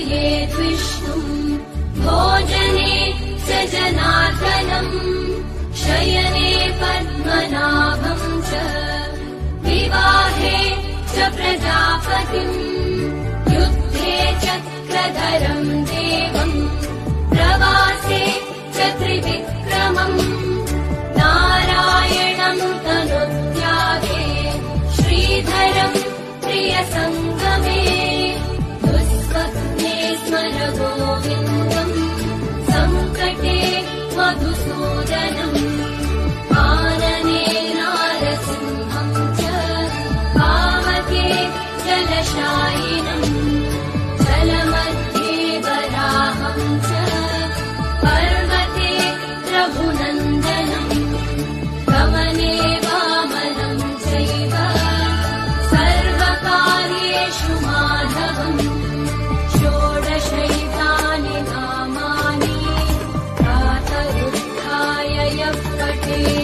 चिन्तयेत् विष्णुम् भोजने च जनार्दनम् शयने पद्मनाभम् च विवाहे च प्रजापतिम् युद्धे चक्रधरम् देवम् प्रवासे च त्रिविक्रमम् नारायणम् तनुत्यागे श्रीधरम् प्रियसङ्गमे दुःस्वप्ने स्मर गोविन्दम् सङ्कटे मधुसूदनम् आनने नारसिंहम् च पावके जलशायिनम् जलमध्ये वराहम् च पर्वते रघुनन्दनम् गमने वामनम् चैव सर्वकार्येषु माधवम् षोडशैतानि नामानि प्रातरुत्थाय यः पठेत्